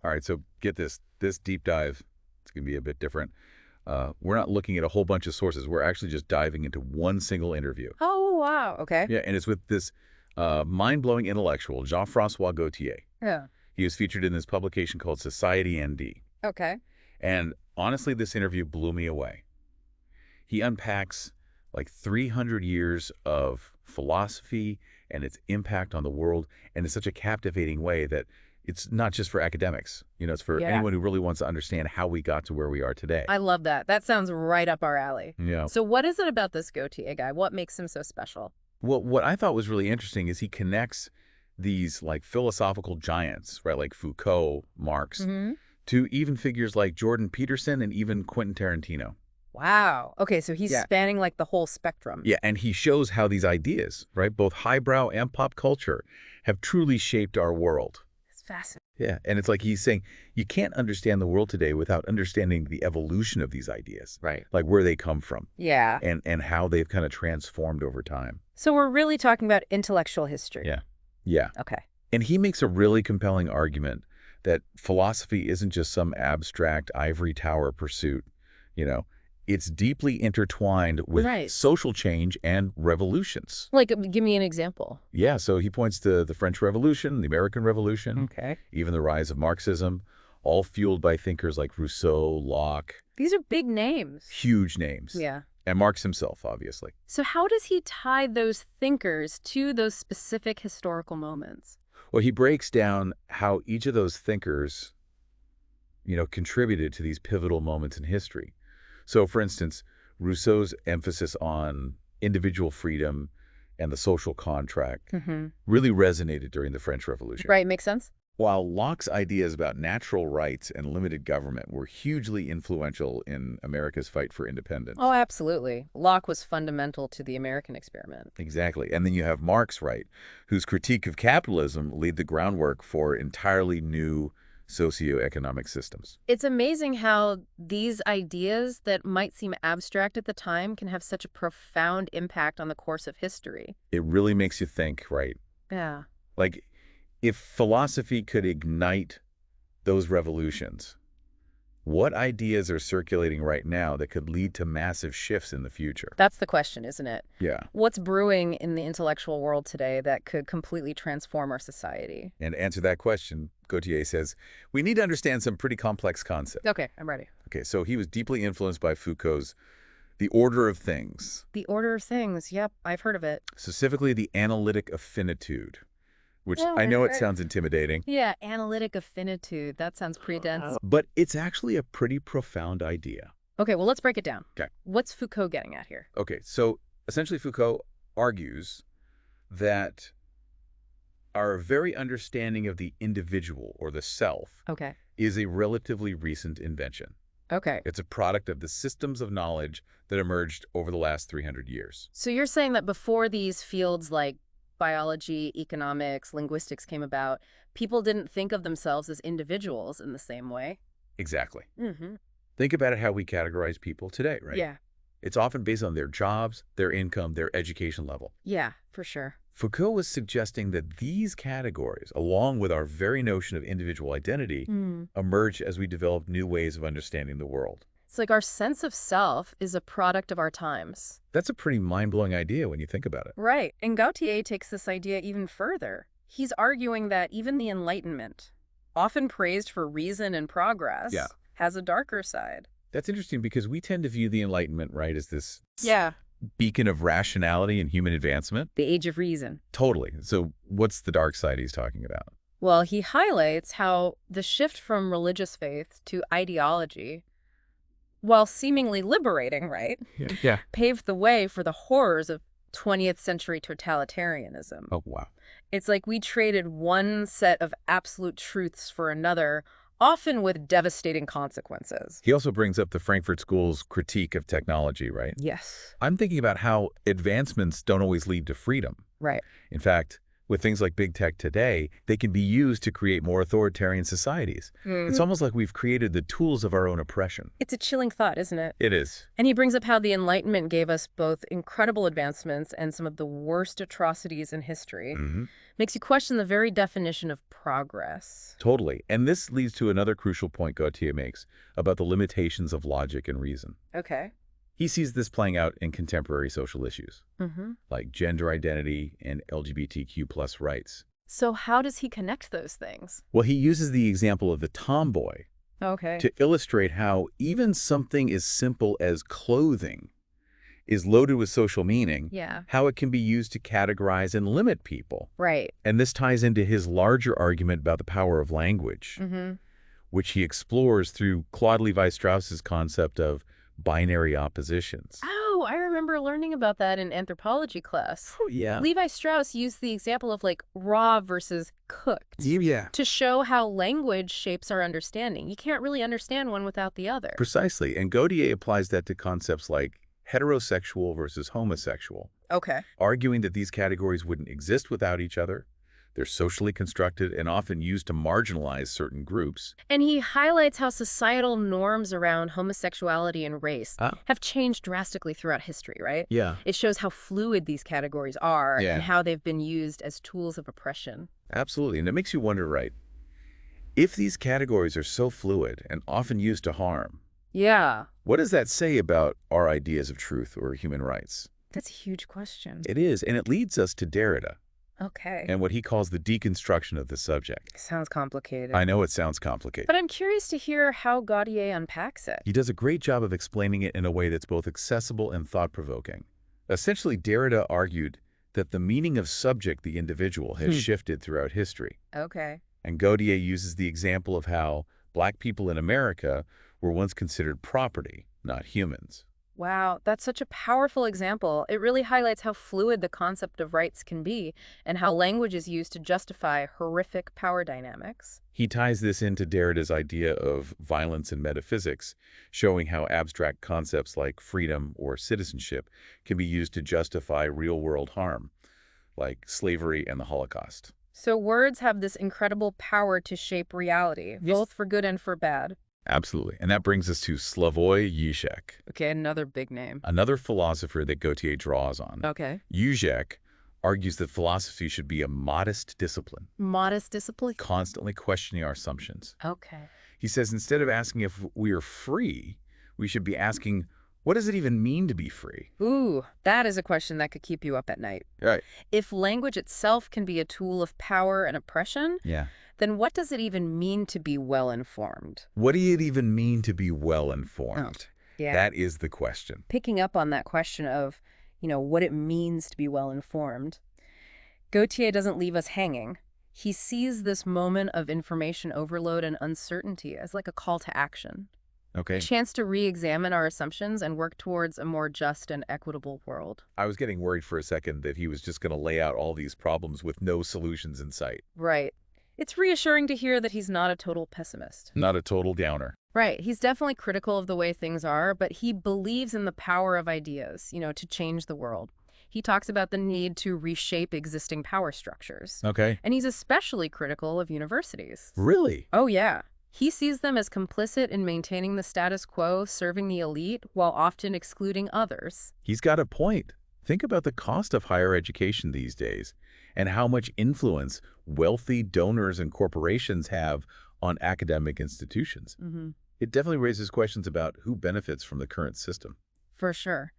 All right, so get this. This deep dive, it's going to be a bit different. We're not looking at a whole bunch of sources. We're actually just diving into one single interview. Oh, wow. Okay. Yeah, and it's with this mind-blowing intellectual, Jean-François Gaultier. Yeah. He was featured in this publication called Society ND. Okay. And honestly, this interview blew me away. He unpacks like 300 years of philosophy and its impact on the world, and in such a captivating way that it's not just for academics. It's for Yeah. anyone who really wants to understand how we got to where we are today. I love that. That sounds right up our alley. Yeah. So what is it about this Gautier guy? What makes him so special? Well, what I thought was really interesting is he connects these like philosophical giants, right, like Foucault, Marx, Mm-hmm. to even figures like Jordan Peterson and even Quentin Tarantino. Wow. Okay, so he's Yeah. spanning like the whole spectrum. Yeah, and he shows how these ideas, right, both highbrow and pop culture, have truly shaped our world. It's fascinating. Yeah, and it's like he's saying you can't understand the world today without understanding the evolution of these ideas, Right. like where they come from Yeah. and how they've kind of transformed over time. So we're really talking about intellectual history. Yeah. Yeah. Okay. And he makes a really compelling argument that philosophy isn't just some abstract ivory tower pursuit. You know, it's deeply intertwined with Right. social change and revolutions. Like, give me an example. Yeah, so he points to the French Revolution, the American Revolution, Okay. even the rise of Marxism, all fueled by thinkers like Rousseau, Locke, These are big names. huge names. Yeah. And Marx himself, obviously. So how does he tie those thinkers to those specific historical moments? Well, he breaks down how each of those thinkers, contributed to these pivotal moments in history. So, for instance, Rousseau's emphasis on individual freedom and the social contract Mm-hmm. really resonated during the French Revolution. Right, makes sense? While Locke's ideas about natural rights and limited government were hugely influential in America's fight for independence. Oh, absolutely. Locke was fundamental to the American experiment. Exactly. And then you have Marx, right, whose critique of capitalism laid the groundwork for entirely new socioeconomic systems. It's amazing how these ideas that might seem abstract at the time can have such a profound impact on the course of history. It really makes you think, right? Yeah. Like, if philosophy could ignite those revolutions, what ideas are circulating right now that could lead to massive shifts in the future? That's the question, isn't it? Yeah. What's brewing in the intellectual world today that could completely transform our society? And to answer that question, Gautier says, we need to understand some pretty complex concepts. Okay, I'm ready. Okay, so he was deeply influenced by Foucault's The Order of Things, The order of things. Yep, I've heard of it. specifically the analytic of finitude, which Yeah, I know it right. sounds intimidating, Yeah, analytic affinitude. That sounds pretty dense. but it's actually a pretty profound idea. Okay, well, let's break it down. Okay. What's Foucault getting at here? Okay, so essentially Foucault argues that our very understanding of the individual or the self Okay. is a relatively recent invention. Okay. It's a product of the systems of knowledge that emerged over the last 300 years. So you're saying that before these fields like biology, economics, linguistics came about, people didn't think of themselves as individuals in the same way? Exactly. Mm-hmm. Think about it how we categorize people today, right? Yeah. It's often based on their jobs, their income, their education level. Yeah, for sure. Foucault was suggesting that these categories, along with our very notion of individual identity, emerge as we develop new ways of understanding the world. It's like our sense of self is a product of our times. That's a pretty mind-blowing idea when you think about it. Right. And Gautier takes this idea even further. He's arguing that even the Enlightenment, often praised for reason and progress, Yeah. has a darker side. That's interesting because we tend to view the Enlightenment, right, as this Yeah. beacon of rationality and human advancement. The age of reason. Totally. So what's the dark side he's talking about? Well, he highlights how the shift from religious faith to ideology, while seemingly liberating, right, Yeah. paved the way for the horrors of 20th century totalitarianism. Oh, wow. It's like we traded one set of absolute truths for another, often with devastating consequences. He also brings up the Frankfurt School's critique of technology, right? Yes. I'm thinking about how advancements don't always lead to freedom. Right. In fact, With things like big tech today, they can be used to create more authoritarian societies. It's almost like we've created the tools of our own oppression. It's a chilling thought, isn't it? It is. And he brings up how the Enlightenment gave us both incredible advancements and some of the worst atrocities in history. Makes you question the very definition of progress. Totally. And this leads to another crucial point Gautier makes about the limitations of logic and reason. Okay. He sees this playing out in contemporary social issues, like gender identity and LGBTQ+ rights. So how does he connect those things? Well, he uses the example of the tomboy Okay. to illustrate how even something as simple as clothing is loaded with social meaning, Yeah. how it can be used to categorize and limit people. Right. And this ties into his larger argument about the power of language, which he explores through Claude Levi-Strauss's concept of binary oppositions. Oh, I remember learning about that in anthropology class. Oh, yeah. Levi-Strauss used the example of like raw versus cooked Yeah. to show how language shapes our understanding. You can't really understand one without the other. Precisely. And Gautier applies that to concepts like heterosexual versus homosexual, Okay. arguing that these categories wouldn't exist without each other. They're socially constructed and often used to marginalize certain groups. And he highlights how societal norms around homosexuality and race have changed drastically throughout history, right? Yeah. It shows how fluid these categories are Yeah. and how they've been used as tools of oppression. Absolutely. And it makes you wonder, right? If these categories are so fluid and often used to harm, Yeah. what does that say about our ideas of truth or human rights? That's a huge question. It is, and it leads us to Derrida Okay. and what he calls the deconstruction of the subject. Sounds complicated. I know it sounds complicated. But I'm curious to hear how Gautier unpacks it. He does a great job of explaining it in a way that's both accessible and thought-provoking. Essentially, Derrida argued that the meaning of subject, the individual, has shifted throughout history. Okay. And Gautier uses the example of how Black people in America were once considered property, not humans. Wow, that's such a powerful example. It really highlights how fluid the concept of rights can be and how language is used to justify horrific power dynamics. He ties this into Derrida's idea of violence in metaphysics, showing how abstract concepts like freedom or citizenship can be used to justify real-world harm, like slavery and the Holocaust. So words have this incredible power to shape reality, both for good and for bad. Absolutely. And that brings us to Slavoj Žižek, Okay, another big name. another philosopher that Gautier draws on. Okay. Žižek argues that philosophy should be a modest discipline, Modest discipline. constantly questioning our assumptions. Okay. He says instead of asking if we are free, we should be asking, what does it even mean to be free? Ooh, that is a question that could keep you up at night. Right. If language itself can be a tool of power and oppression, Yeah. then what does it even mean to be well-informed? What does it even mean to be well-informed? Yeah. That is the question. Picking up on that question of, what it means to be well-informed, Gautier doesn't leave us hanging. He sees this moment of information overload and uncertainty as like a call to action, Okay. a chance to re-examine our assumptions and work towards a more just and equitable world. I was getting worried for a second that he was just going to lay out all these problems with no solutions in sight. Right. It's reassuring to hear that he's not a total pessimist. Not a total downer. Right. He's definitely critical of the way things are, but he believes in the power of ideas, to change the world. He talks about the need to reshape existing power structures. Okay. And he's especially critical of universities. Really? Oh, yeah. He sees them as complicit in maintaining the status quo, serving the elite, while often excluding others. He's got a point. Think about the cost of higher education these days and how much influence wealthy donors and corporations have on academic institutions. It definitely raises questions about who benefits from the current system. For sure.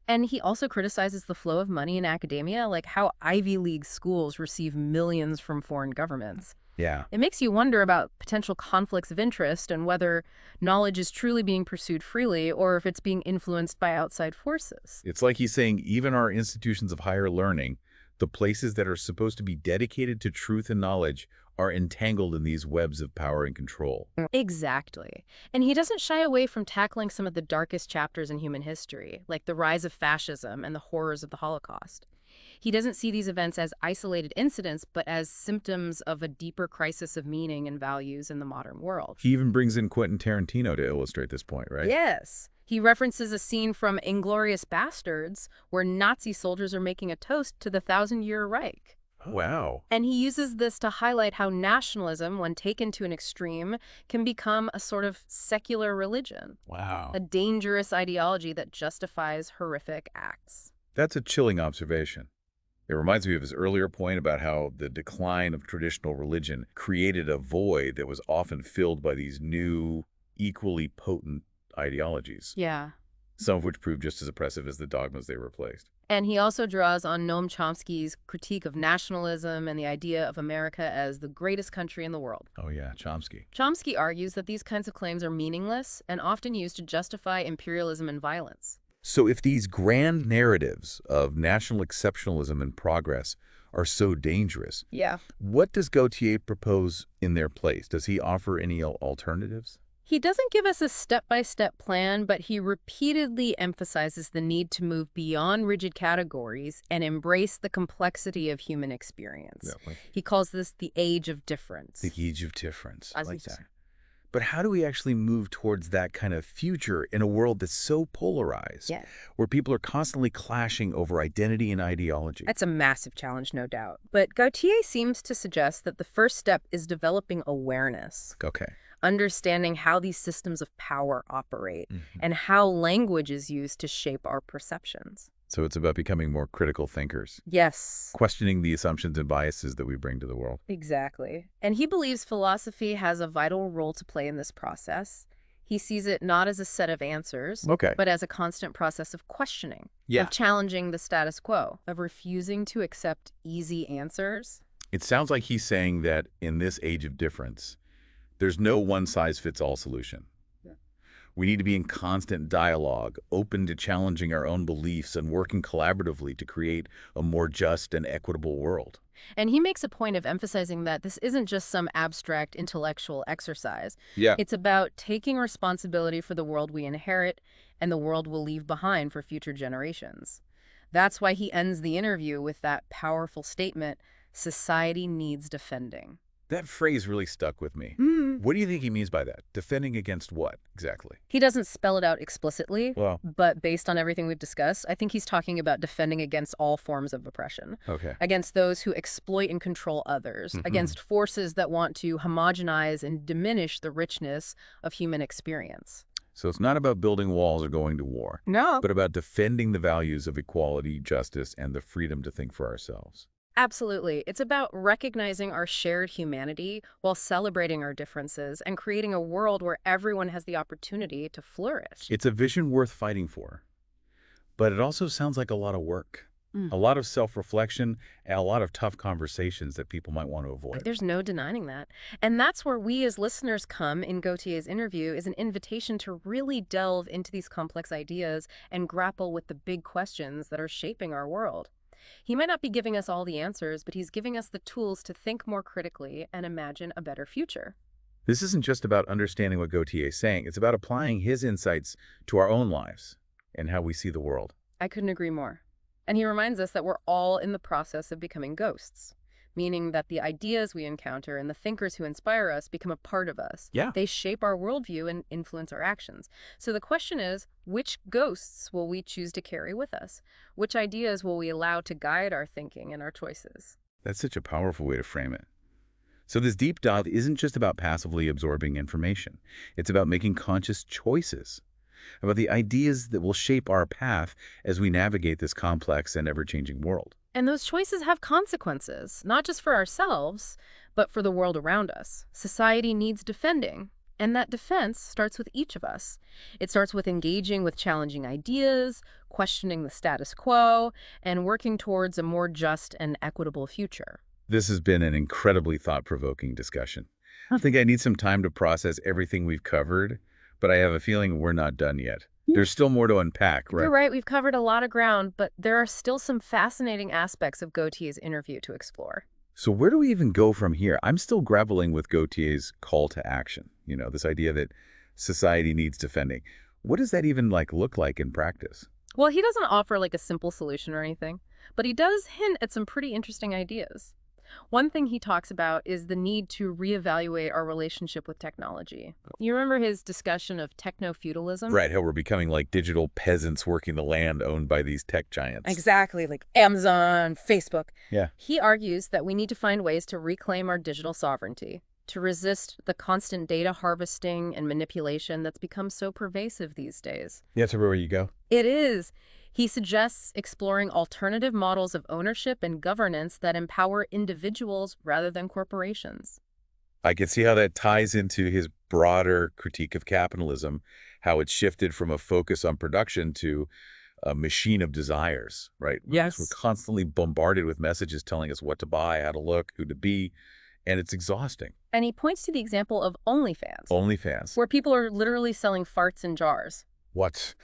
And he also criticizes the flow of money in academia, like how Ivy League schools receive millions from foreign governments. Yeah. It makes you wonder about potential conflicts of interest and whether knowledge is truly being pursued freely or if it's being influenced by outside forces. It's like he's saying even our institutions of higher learning, the places that are supposed to be dedicated to truth and knowledge, are entangled in these webs of power and control. Exactly. And he doesn't shy away from tackling some of the darkest chapters in human history, like the rise of fascism and the horrors of the Holocaust. He doesn't see these events as isolated incidents, but as symptoms of a deeper crisis of meaning and values in the modern world. He even brings in Quentin Tarantino to illustrate this point, right? Yes. He references a scene from Inglourious Basterds where Nazi soldiers are making a toast to the 1,000-year Reich. Wow. And he uses this to highlight how nationalism, when taken to an extreme, can become a sort of secular religion, Wow. a dangerous ideology that justifies horrific acts. That's a chilling observation. It reminds me of his earlier point about how the decline of traditional religion created a void that was often filled by these new, equally potent ideologies, Yeah. some of which proved just as oppressive as the dogmas they replaced. And he also draws on Noam Chomsky's critique of nationalism and the idea of America as the greatest country in the world. Oh yeah, Chomsky. Chomsky argues that these kinds of claims are meaningless and often used to justify imperialism and violence. So if these grand narratives of national exceptionalism and progress are so dangerous, Yeah. what does Gautier propose in their place? Does he offer any alternatives? He doesn't give us a step-by-step plan, but he repeatedly emphasizes the need to move beyond rigid categories and embrace the complexity of human experience. Like He calls this the age of difference. the age of difference. I As like he that. But how do we actually move towards that kind of future in a world that's so polarized, Yeah. where people are constantly clashing over identity and ideology? That's a massive challenge, no doubt. But Gautier seems to suggest that the first step is developing awareness, Okay. understanding how these systems of power operate, Mhm. and how language is used to shape our perceptions. So it's about becoming more critical thinkers, Yes, questioning the assumptions and biases that we bring to the world. exactly. And he believes philosophy has a vital role to play in this process. He sees it not as a set of answers, Okay. but as a constant process of questioning, Yeah. of challenging the status quo, of refusing to accept easy answers. It sounds like he's saying that in this age of difference, there's no one-size-fits-all solution. Yeah. We need to be in constant dialogue, open to challenging our own beliefs and working collaboratively to create a more just and equitable world. And he makes a point of emphasizing that this isn't just some abstract intellectual exercise. Yeah. It's about taking responsibility for the world we inherit and the world we'll leave behind for future generations. That's why he ends the interview with that powerful statement, "Society needs defending." That phrase really stuck with me. What do you think he means by that? Defending against what, exactly? He doesn't spell it out explicitly, Well, but based on everything we've discussed, I think he's talking about defending against all forms of oppression, okay. against those who exploit and control others, Mhm. against forces that want to homogenize and diminish the richness of human experience. So it's not about building walls or going to war, No. but about defending the values of equality, justice, and the freedom to think for ourselves. Absolutely. It's about recognizing our shared humanity while celebrating our differences and creating a world where everyone has the opportunity to flourish. It's a vision worth fighting for, but it also sounds like a lot of work, Mm. a lot of self-reflection, and a lot of tough conversations that people might want to avoid. There's no denying that. And that's where we as listeners come in Gautier's interview is an invitation to really delve into these complex ideas and grapple with the big questions that are shaping our world. He might not be giving us all the answers, but he's giving us the tools to think more critically and imagine a better future. This isn't just about understanding what Gautier is saying. It's about applying his insights to our own lives and how we see the world. I couldn't agree more. And he reminds us that we're all in the process of becoming ghosts, meaning that the ideas we encounter and the thinkers who inspire us become a part of us. Yeah. They shape our worldview and influence our actions. So the question is, which ghosts will we choose to carry with us? Which ideas will we allow to guide our thinking and our choices? That's such a powerful way to frame it. So this deep dive isn't just about passively absorbing information. It's about making conscious choices, about the ideas that will shape our path as we navigate this complex and ever-changing world. And those choices have consequences, not just for ourselves, but for the world around us. Society needs defending, and that defense starts with each of us. It starts with engaging with challenging ideas, questioning the status quo, and working towards a more just and equitable future. This has been an incredibly thought-provoking discussion. I think I need some time to process everything we've covered, but I have a feeling we're not done yet. There's still more to unpack, right? You're right, we've covered a lot of ground, but there are still some fascinating aspects of Gautier's interview to explore. So where do we even go from here? I'm still grappling with Gautier's call to action. This idea that society needs defending. What does that even look like in practice? Well, he doesn't offer a simple solution or anything, but he does hint at some pretty interesting ideas. One thing he talks about is the need to reevaluate our relationship with technology. You remember his discussion of techno-feudalism? Right, how we're becoming like digital peasants working the land owned by these tech giants. Exactly, like Amazon, Facebook. Yeah. He argues that we need to find ways to reclaim our digital sovereignty, to resist the constant data harvesting and manipulation that's become so pervasive these days. That's where you go. It is. He suggests exploring alternative models of ownership and governance that empower individuals rather than corporations. I can see how that ties into his broader critique of capitalism, how it's shifted from a focus on production to a machine of desires, right? Yes. We're constantly bombarded with messages telling us what to buy, how to look, who to be, and it's exhausting. And he points to the example of OnlyFans, OnlyFans. where people are literally selling farts in jars. What?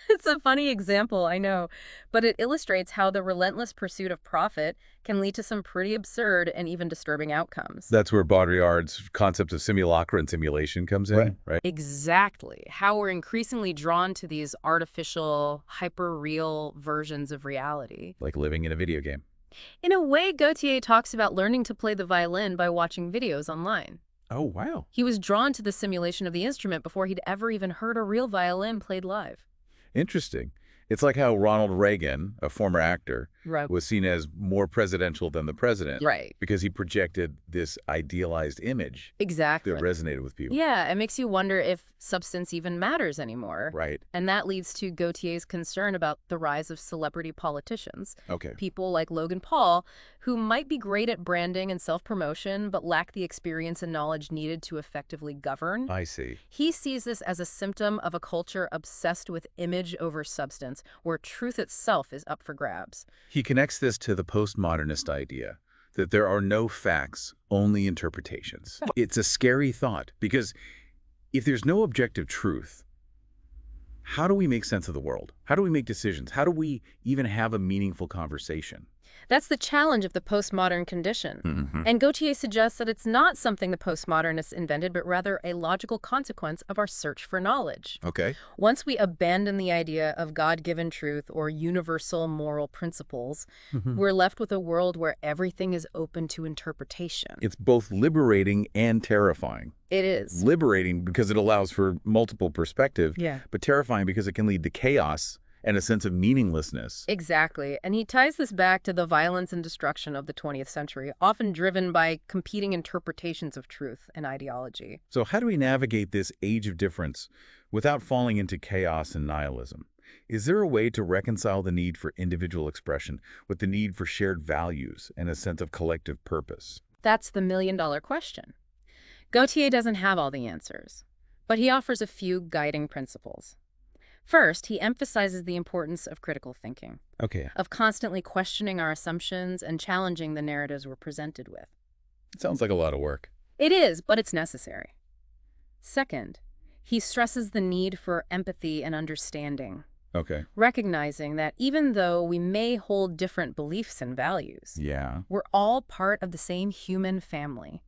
It's a funny example, I know, but it illustrates how the relentless pursuit of profit can lead to some pretty absurd and even disturbing outcomes. That's where Baudrillard's concept of simulacra and simulation comes in, right? Exactly. How we're increasingly drawn to these artificial, hyper-real versions of reality. Like living in a video game. In a way, Gautier talks about learning to play the violin by watching videos online. Oh, wow. He was drawn to the simulation of the instrument before he'd ever even heard a real violin played live. Interesting. It's like how Ronald Reagan, a former actor, Right. was seen as more presidential than the president. Right. Because he projected this idealized image Exactly. that resonated with people. Yeah, it makes you wonder if substance even matters anymore. Right. And that leads to Gautier's concern about the rise of celebrity politicians. Okay. People like Logan Paul, who might be great at branding and self-promotion, but lack the experience and knowledge needed to effectively govern. I see. He sees this as a symptom of a culture obsessed with image over substance, where truth itself is up for grabs. He connects this to the postmodernist idea that there are no facts, only interpretations. It's a scary thought because if there's no objective truth, how do we make sense of the world? How do we make decisions? How do we even have a meaningful conversation? That's the challenge of the postmodern condition. Mm-hmm. And Gautier suggests that it's not something the postmodernists invented, but rather a logical consequence of our search for knowledge. Okay. Once we abandon the idea of God-given truth or universal moral principles, we're left with a world where everything is open to interpretation. It's both liberating and terrifying. It is. Liberating because it allows for multiple perspective, Yeah. but terrifying because it can lead to chaos and a sense of meaninglessness. Exactly. And he ties this back to the violence and destruction of the 20th century, often driven by competing interpretations of truth and ideology. So how do we navigate this age of difference without falling into chaos and nihilism? Is there a way to reconcile the need for individual expression with the need for shared values and a sense of collective purpose? That's the million-dollar question. Gautier doesn't have all the answers, but he offers a few guiding principles. First, he emphasizes the importance of critical thinking, Okay. of constantly questioning our assumptions and challenging the narratives we're presented with. It sounds like a lot of work. It is, but it's necessary. Second, he stresses the need for empathy and understanding, Okay. recognizing that even though we may hold different beliefs and values, Yeah. we're all part of the same human family.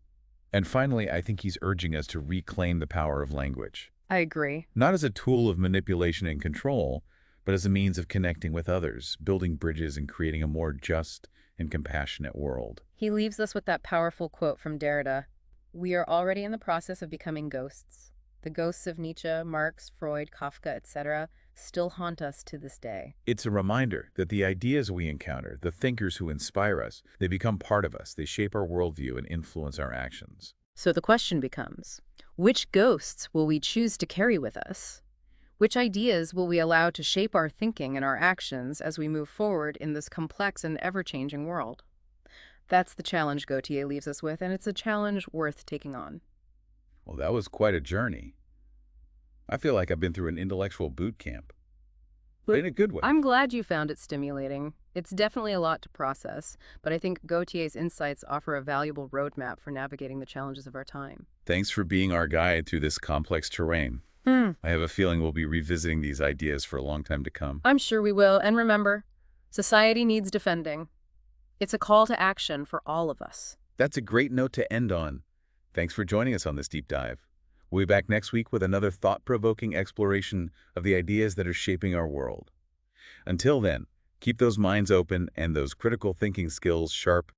And finally, I think he's urging us to reclaim the power of language. I agree. Not as a tool of manipulation and control, but as a means of connecting with others, building bridges and creating a more just and compassionate world. He leaves us with that powerful quote from Derrida: "We are already in the process of becoming ghosts. The ghosts of Nietzsche, Marx, Freud, Kafka, etc. still haunt us to this day." It's a reminder that the ideas we encounter, the thinkers who inspire us, they become part of us. They shape our worldview and influence our actions. So the question becomes, which ghosts will we choose to carry with us? Which ideas will we allow to shape our thinking and our actions as we move forward in this complex and ever-changing world? That's the challenge Gautier leaves us with, and it's a challenge worth taking on. Well, that was quite a journey. I feel like I've been through an intellectual boot camp. But in a good way. I'm glad you found it stimulating. It's definitely a lot to process, but I think Gautier's insights offer a valuable roadmap for navigating the challenges of our time. Thanks for being our guide through this complex terrain. I have a feeling we'll be revisiting these ideas for a long time to come. I'm sure we will. And remember, society needs defending. It's a call to action for all of us. That's a great note to end on. Thanks for joining us on this deep dive. We'll be back next week with another thought-provoking exploration of the ideas that are shaping our world. Until then, keep those minds open and those critical thinking skills sharp